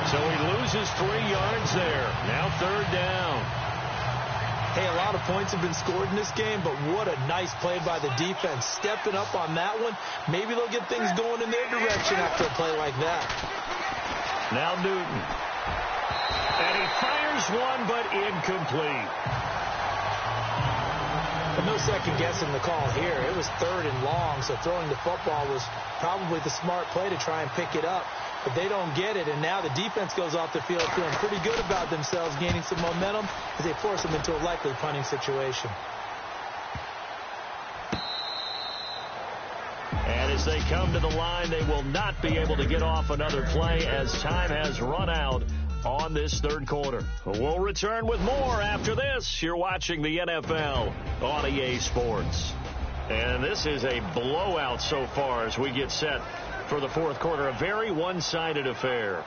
So he loses 3 yards there. Now 3rd down. Hey, a lot of points have been scored in this game, but what a nice play by the defense. Stepping up on that one. Maybe they'll get things going in their direction after a play like that. Now Newton. And he fires one, but incomplete. But no second guessing the call here. It was 3rd and long, so throwing the football was probably the smart play to try and pick it up. but they don't get it. And now the defense goes off the field feeling pretty good about themselves, gaining some momentum as they force them into a likely punting situation. And as they come to the line, they will not be able to get off another play as time has run out on this third quarter. We'll return with more after this. You're watching the NFL on EA Sports. And this is a blowout so far as we get set for the fourth quarter. A very one-sided affair.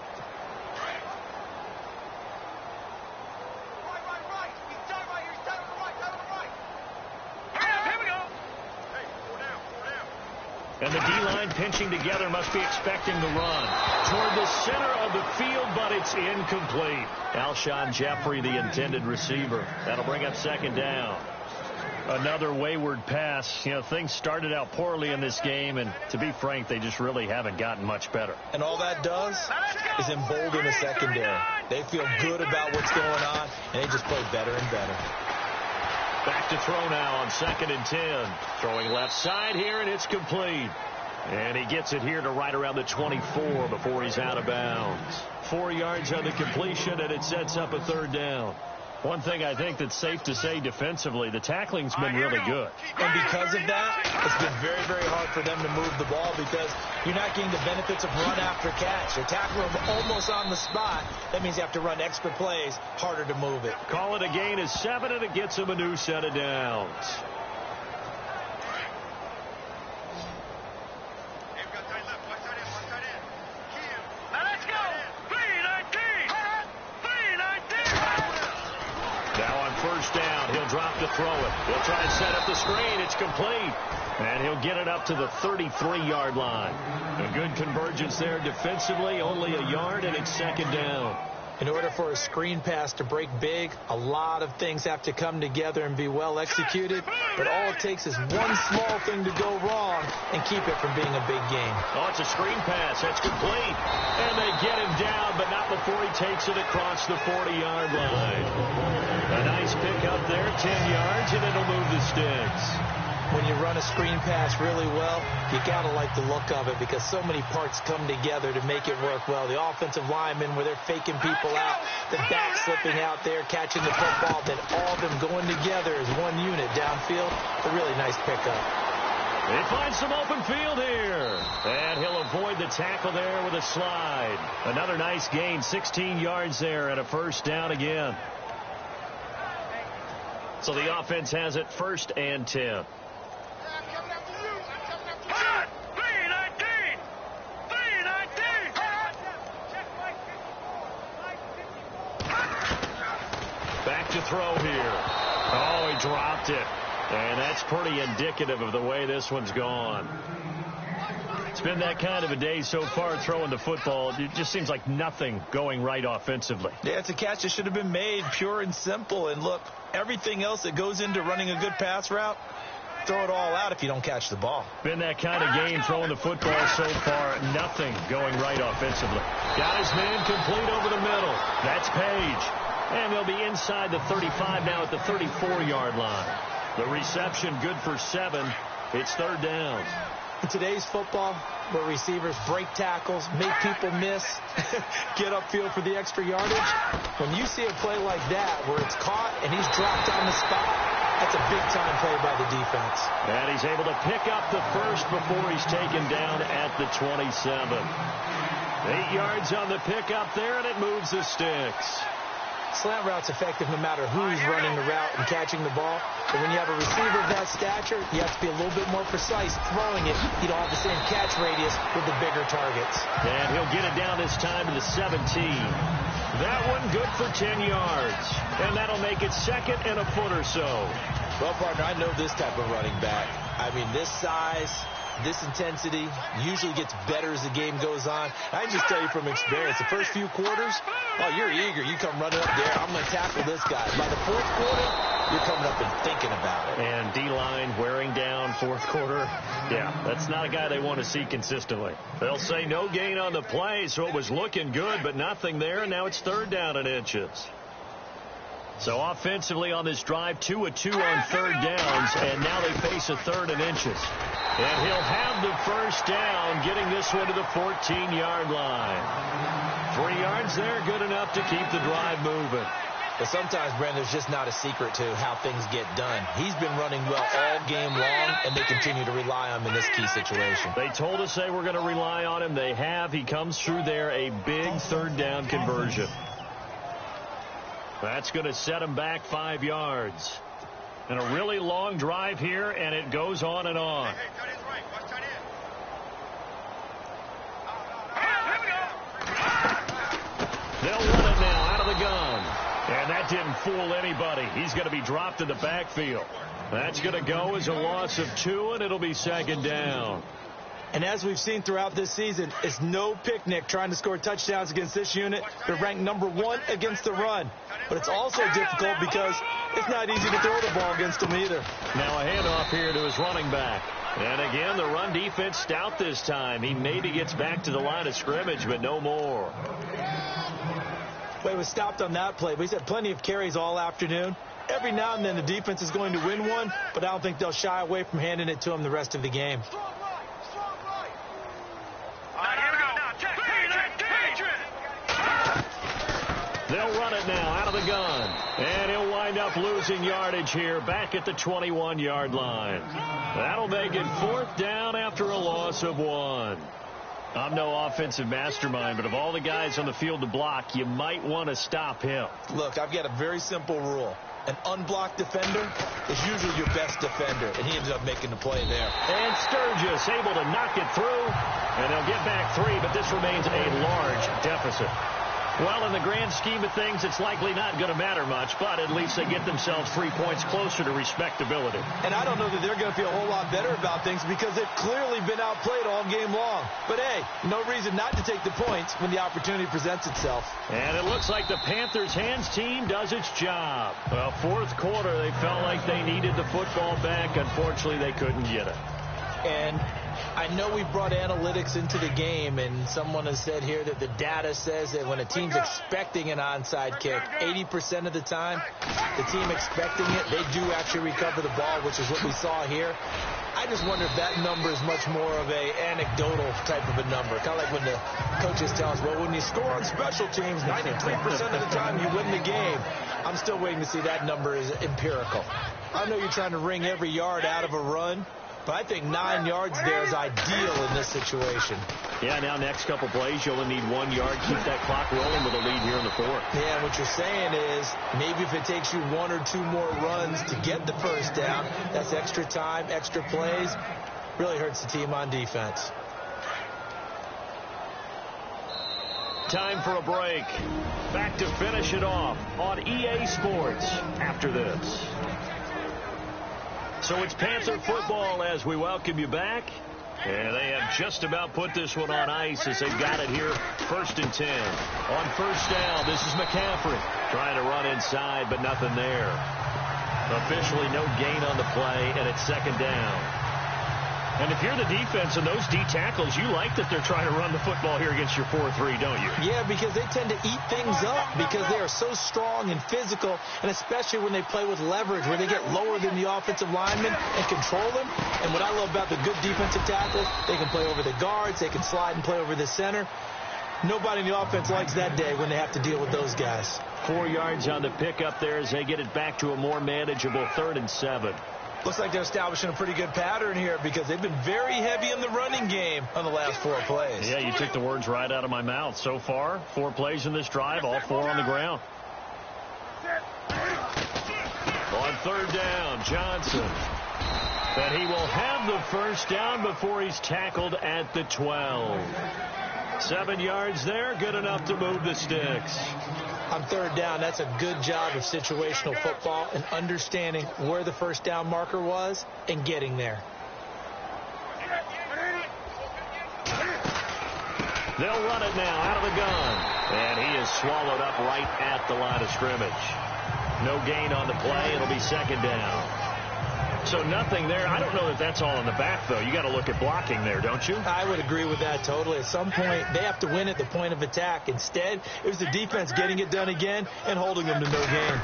And the D-line pinching together must be expecting the run toward the center of the field, but it's incomplete. Alshon Jeffrey, the intended receiver. That'll bring up second down. Another wayward pass. You know, things started out poorly in this game, and to be frank, they just really haven't gotten much better. And all that does is embolden the secondary. They feel good about what's going on, and they just play better and better. Back to throw now on 2nd and 10. Throwing left side here, and it's complete. And he gets it here to right around the 24 before he's out of bounds. 4 yards on the completion, and it sets up a third down. One thing I think that's safe to say defensively, the tackling's been really good. And because of that, it's been very, very hard for them to move the ball because you're not getting the benefits of run after catch. You're tackling them almost on the spot. That means you have to run extra plays, harder to move it. Call it a gain of 7, and it gets him a new set of downs. First down, he'll drop to throw it. He'll try and set up the screen. It's complete. And he'll get it up to the 33-yard line. A good convergence there defensively, only a yard, and it's second down. In order for a screen pass to break big, a lot of things have to come together and be well executed. But all it takes is one small thing to go wrong and keep it from being a big game. Oh, it's a screen pass. That's complete. And they get him down, but not before he takes it across the 40-yard line. A nice pick up there, 10 yards, and it'll move the sticks. When you run a screen pass really well, you got to like the look of it because so many parts come together to make it work well. The offensive linemen where they're faking people out, the back slipping out there, catching the football, then all of them going together as one unit downfield. A really nice pickup. He finds some open field here. And he'll avoid the tackle there with a slide. Another nice gain, 16 yards there, and a first down again. So the offense has it 1st and 10. Back to throw here. Oh, he dropped it. And that's pretty indicative of the way this one's gone. It's been that kind of a day so far throwing the football. It just seems like nothing going right offensively. Yeah, it's a catch that should have been made, pure and simple. And look, everything else that goes into running a good pass route, throw it all out if you don't catch the ball. Been that kind of game throwing the football so far. Nothing going right offensively. Got his man complete over the middle. That's Page. And they'll be inside the 35 now at the 34-yard line. The reception good for 7. It's third down. In today's football, where receivers break tackles, make people miss, get upfield for the extra yardage, when you see a play like that where it's caught and he's dropped on the spot, that's a big-time play by the defense. And he's able to pick up the first before he's taken down at the 27. 8 yards on the pickup there, and it moves the sticks. Slant route's effective no matter who's running the route and catching the ball. But when you have a receiver of that stature, you have to be a little bit more precise throwing it. You don't have the same catch radius with the bigger targets. And he'll get it down this time to the 17. That one good for 10 yards. And that'll make it 2nd and a foot or so. Well, partner, I know this type of running back. I mean, this size, this intensity usually gets better as the game goes on. I can just tell you from experience, the first few quarters, oh, you're eager. You come running up there. I'm going to tackle this guy. By the fourth quarter, you're coming up and thinking about it. And D-line wearing down fourth quarter. Yeah, that's not a guy they want to see consistently. They'll say no gain on the play, so it was looking good, but nothing there, and now it's third down and inches. So offensively on this drive, 2 of 2 on third downs, and now they face a 3rd and inches. And he'll have the first down, getting this one to the 14-yard line. 3 yards there, good enough to keep the drive moving. But sometimes, Brent, there's just not a secret to how things get done. He's been running well all game long, and they continue to rely on him in this key situation. They told us they were going to rely on him. They have. He comes through there, a big third-down conversion. That's going to set him back 5 yards. And a really long drive here, and it goes on and on. They'll run it now out of the gun. And that didn't fool anybody. He's going to be dropped in the backfield. That's going to go as a loss of 2, and it'll be 2nd down. And as we've seen throughout this season, it's no picnic trying to score touchdowns against this unit. They're ranked number 1 against the run. But it's also difficult because it's not easy to throw the ball against them either. Now a handoff here to his running back. And again, the run defense stout this time. He maybe gets back to the line of scrimmage, but no more. Well, he was stopped on that play, but he's had plenty of carries all afternoon. Every now and then the defense is going to win one, but I don't think they'll shy away from handing it to him the rest of the game. They'll run it now out of the gun. And he'll wind up losing yardage here back at the 21-yard line. That'll make it 4th down after a loss of 1. I'm no offensive mastermind, but of all the guys on the field to block, you might want to stop him. Look, I've got a very simple rule. An unblocked defender is usually your best defender, and he ended up making the play there. And Sturgis able to knock it through, and they'll get back 3, but this remains a large deficit. Well, in the grand scheme of things, it's likely not going to matter much, but at least they get themselves 3 points closer to respectability. And I don't know that they're going to feel a whole lot better about things because they've clearly been outplayed all game long. But, hey, no reason not to take the points when the opportunity presents itself. And it looks like the Panthers' hands team does its job. Well, 4th quarter, they felt like they needed the football back. Unfortunately, they couldn't get it. And I know we brought analytics into the game, and someone has said here that the data says that when a team's expecting an onside kick, 80% of the time, the team expecting it, they do actually recover the ball, which is what we saw here. I just wonder if that number is much more of a anecdotal type of a number. Kind of like when the coaches tell us, well, when you score on special teams, 93% of the time you win the game. I'm still waiting to see that number is empirical. I know you're trying to wring every yard out of a run, but I think 9 yards there is ideal in this situation. Yeah, now next couple plays, you'll only need 1 yard. Keep that clock rolling with a lead here in the 4th. Yeah, what you're saying is maybe if it takes you 1 or 2 more runs to get the first down, that's extra time, extra plays. Really hurts the team on defense. Time for a break. Back to finish it off on EA Sports after this. So it's Panther football as we welcome you back. And they have just about put this one on ice as they've got it here. 1st and 10. On first down, this is McCaffrey. Trying to run inside, but nothing there. Officially no gain on the play, and it's 2nd down. And if you're the defense and those D tackles, you like that they're trying to run the football here against your 4-3, don't you? Yeah, because they tend to eat things up because they are so strong and physical, and especially when they play with leverage where they get lower than the offensive linemen and control them. And what I love about the good defensive tackles, they can play over the guards, they can slide and play over the center. Nobody in the offense likes that day when they have to deal with those guys. 4 yards on the pickup there as they get it back to a more manageable 3rd and 7. Looks like they're establishing a pretty good pattern here because they've been very heavy in the running game on the last 4 plays. Yeah, you took the words right out of my mouth. So far, 4 plays in this drive, all 4 on the ground. On 3rd down, Johnson. And he will have the first down before he's tackled at the 12. 7 yards there, good enough to move the sticks. On 3rd down, that's a good job of situational football and understanding where the first down marker was and getting there. They'll run it now out of the gun. And he is swallowed up right at the line of scrimmage. No gain on the play. It'll be 2nd down. So nothing there. I don't know that that's all in the back, though. You got to look at blocking there, don't you? I would agree with that totally. At some point, they have to win at the point of attack. Instead, it was the defense getting it done again and holding them to no gain.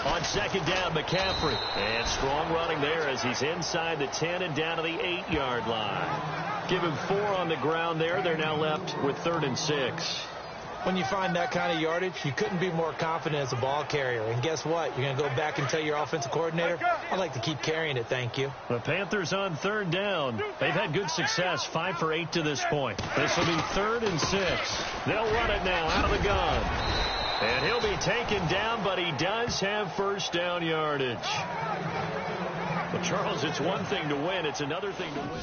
On second down, McCaffrey. And strong running there as he's inside the 10 and down to the 8-yard line. Give him 4 on the ground there. They're now left with 3rd and 6. When you find that kind of yardage, you couldn't be more confident as a ball carrier. And guess what? You're going to go back and tell your offensive coordinator, I'd like to keep carrying it, thank you. The Panthers on 3rd down. They've had good success, 5 for 8 to this point. This will be 3rd and 6. They'll run it now out of the gun. And he'll be taken down, but he does have first down yardage. Well, Charles, it's one thing to win. It's another thing to win.